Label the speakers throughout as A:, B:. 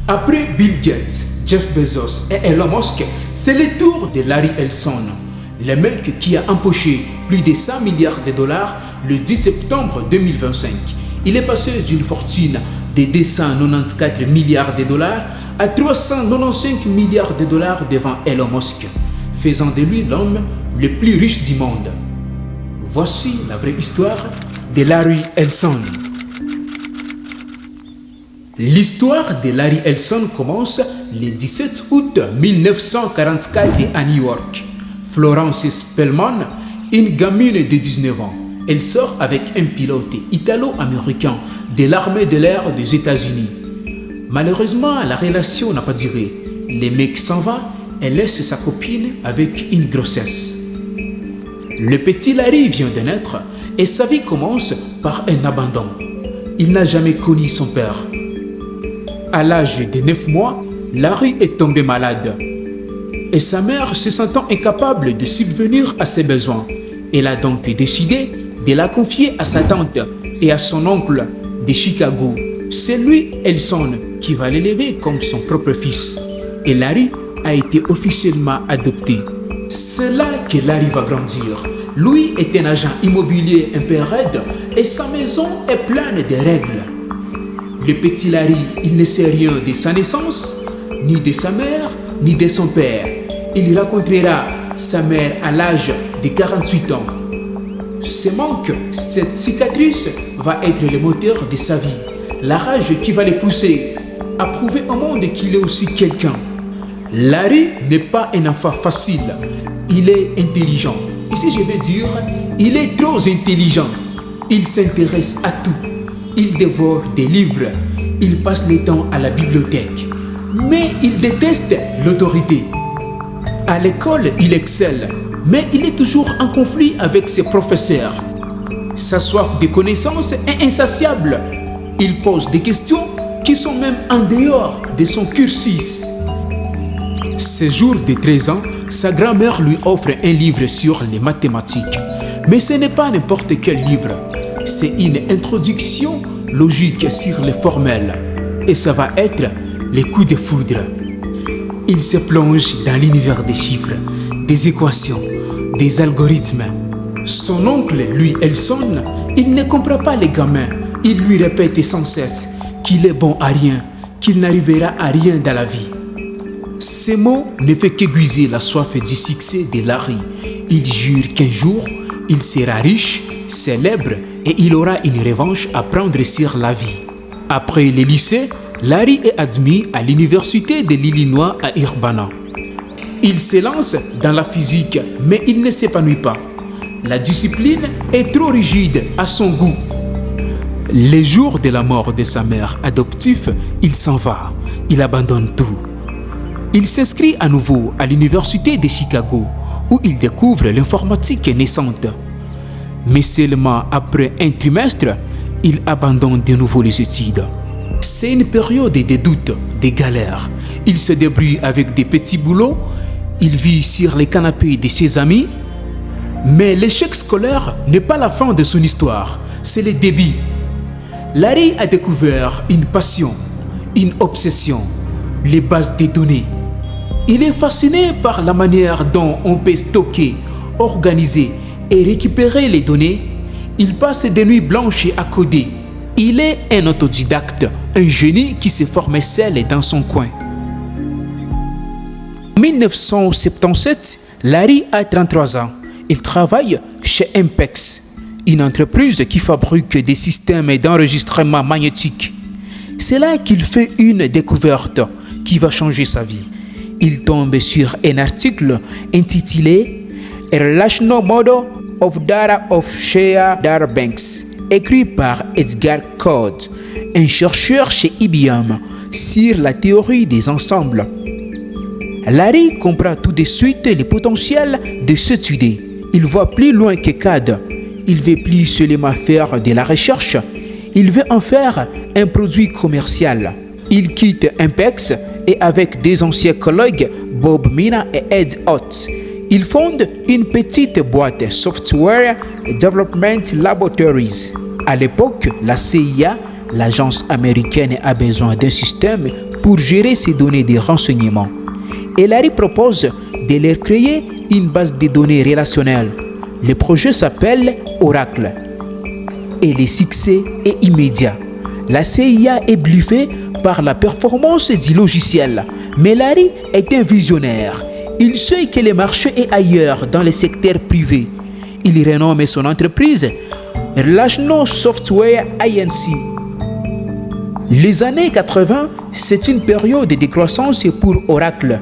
A: Après Bill Gates, Jeff Bezos et Elon Musk, c'est le tour de Larry Ellison, le mec qui a empoché plus de 100 milliards de dollars le 10 septembre 2025. Il est passé d'une fortune de 294 milliards de dollars à 395 milliards de dollars devant Elon Musk, faisant de lui l'homme le plus riche du monde. Voici la vraie histoire de Larry Ellison. L'histoire de Larry Ellison commence le 17 août 1944 à New York. Florence Spellman, une gamine de 19 ans, elle sort avec un pilote italo-américain de l'armée de l'air des États-Unis. Malheureusement, la relation n'a pas duré. Le mec s'en va et laisse sa copine avec une grossesse. Le petit Larry vient de naître et sa vie commence par un abandon. Il n'a jamais connu son père. À l'âge de 9 mois, Larry est tombé malade. Et sa mère, se sentant incapable de subvenir à ses besoins, elle a donc décidé de la confier à sa tante et à son oncle de Chicago. C'est lui, Ellison, qui va l'élever comme son propre fils. Et Larry a été officiellement adopté. C'est là que Larry va grandir. Lui est un agent immobilier un peu raide et sa maison est pleine de règles. Le petit Larry, il ne sait rien de sa naissance, ni de sa mère, ni de son père. Il rencontrera sa mère à l'âge de 48 ans. Ce manque, cette cicatrice, va être le moteur de sa vie. La rage qui va le pousser à prouver au monde qu'il est aussi quelqu'un. Larry n'est pas un enfant facile. Il est intelligent. Ici, je veux dire, il est trop intelligent. Il s'intéresse à tout. Il dévore des livres, il passe le temps à la bibliothèque, mais il déteste l'autorité. À l'école, il excelle, mais il est toujours en conflit avec ses professeurs. Sa soif de connaissances est insatiable. Il pose des questions qui sont même en dehors de son cursus. Ce jour de 13 ans, sa grand-mère lui offre un livre sur les mathématiques. Mais ce n'est pas n'importe quel livre. C'est une introduction logique sur les formelles. Et ça va être les coups de foudre. Il se plonge dans l'univers des chiffres, des équations, des algorithmes. Son oncle, lui, Ellison, il ne comprend pas les gamins. Il lui répète sans cesse qu'il est bon à rien, qu'il n'arrivera à rien dans la vie. Ces mots ne font qu'aiguiser la soif du succès de Larry. Il jure qu'un jour, il sera riche, célèbre et il aura une revanche à prendre sur la vie. Après le lycée, Larry est admis à l'université de l'Illinois à Urbana. Il se lance dans la physique, mais il ne s'épanouit pas. La discipline est trop rigide à son goût. Le jour de la mort de sa mère adoptive, il s'en va. Il abandonne tout. Il s'inscrit à nouveau à l'université de Chicago, où il découvre l'informatique naissante. Mais seulement après un trimestre, il abandonne de nouveau les études. C'est une période de doute, de galère. Il se débrouille avec des petits boulots, il vit sur les canapés de ses amis. Mais l'échec scolaire n'est pas la fin de son histoire, c'est le début. Larry a découvert une passion, une obsession, les bases des données. Il est fasciné par la manière dont on peut stocker, organiser et récupérer les données. Il passe des nuits blanches à coder. Il est un autodidacte, un génie qui s'est formé seul dans son coin. En 1977, Larry a 33 ans. Il travaille chez Impex, une entreprise qui fabrique des systèmes d'enregistrement magnétique. C'est là qu'il fait une découverte qui va changer sa vie. Il tombe sur un article intitulé « A Relational Model of Data of Share Data Banks » écrit par Edgar Code, un chercheur chez IBM, sur la théorie des ensembles. Larry comprend tout de suite le potentiel de cette idée. Il voit plus loin que Code. Il veut plus seulement faire de la recherche, il veut en faire un produit commercial. Il quitte Impex et avec deux anciens collègues, Bob Mina et Ed Ott, il fonde une petite boîte Software Development Laboratories. À l'époque, la CIA, l'agence américaine, a besoin d'un système pour gérer ces données de renseignement. Et Larry propose de leur créer une base de données relationnelle. Le projet s'appelle Oracle. Et le succès est immédiat. La CIA est bluffée par la performance du logiciel. Mais Larry est un visionnaire. Il sait que le marché est ailleurs dans le secteur privé. Il renomme son entreprise Relational Software Inc. Les années 80, c'est une période de croissance pour Oracle.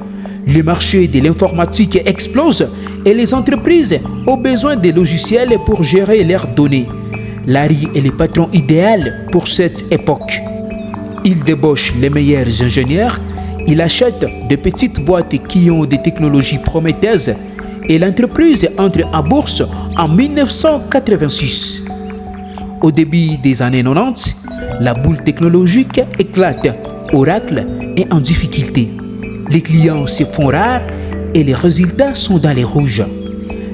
A: Le marché de l'informatique explose et les entreprises ont besoin de logiciels pour gérer leurs données. Larry est le patron idéal pour cette époque. Il débauche les meilleurs ingénieurs, il achète de petites boîtes qui ont des technologies prometteuses et l'entreprise entre en bourse en 1986. Au début des années 90, la boule technologique éclate. Oracle est en difficulté. Les clients se font rares et les résultats sont dans les rouges.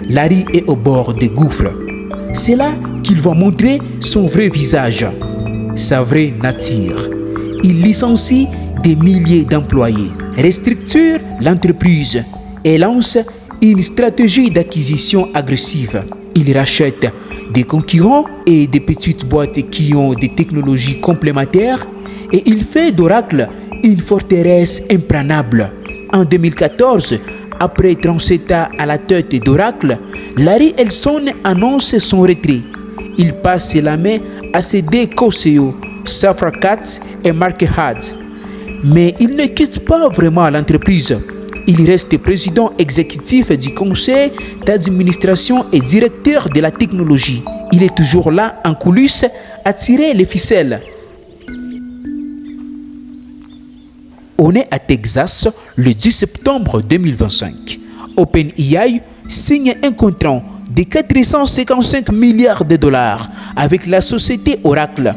A: Larry est au bord des gouffres. C'est là qu'il va montrer son vrai visage, sa vraie nature. Il licencie des milliers d'employés, restructure l'entreprise et lance une stratégie d'acquisition agressive. Il rachète des concurrents et des petites boîtes qui ont des technologies complémentaires et il fait d'Oracle une forteresse imprenable. En 2014, après 37 ans à la tête d'Oracle, Larry Ellison annonce son retrait. Il passe la main à ses deux co-CEO, Safra Catz et Mark Hart. Mais il ne quitte pas vraiment l'entreprise. Il reste président exécutif du conseil d'administration et directeur de la technologie. Il est toujours là en coulisses à tirer les ficelles. On est à Texas le 10 septembre 2025. OpenAI signe un contrat de 455 milliards de dollars avec la société Oracle.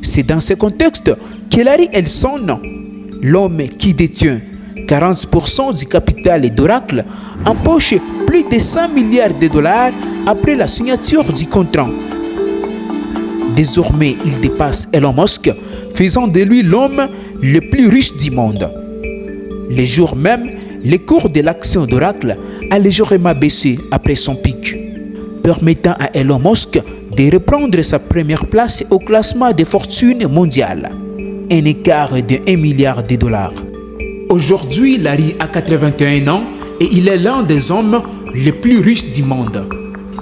A: C'est dans ce contexte que Larry Ellison, l'homme qui détient 40% du capital d'Oracle, empoche plus de 100 milliards de dollars après la signature du contrat. Désormais, il dépasse Elon Musk, faisant de lui l'homme le plus riche du monde. Le jour même, le cours de l'action d'Oracle a légèrement baissé après son pic, permettant à Elon Musk de reprendre sa première place au classement des fortunes mondiales, un écart de 1 milliard de dollars. Aujourd'hui, Larry a 81 ans et il est l'un des hommes les plus riches du monde.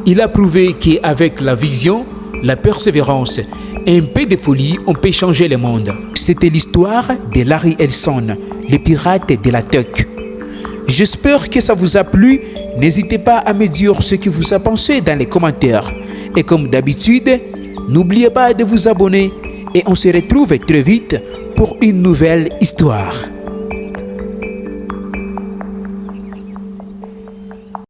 A: Il a prouvé qu'avec la vision, la persévérance et un peu de folie, on peut changer le monde. C'était l'histoire de Larry Ellison, le pirate de la tech. J'espère que ça vous a plu. N'hésitez pas à me dire ce que vous avez pensé dans les commentaires. Et comme d'habitude, n'oubliez pas de vous abonner et on se retrouve très vite pour une nouvelle histoire.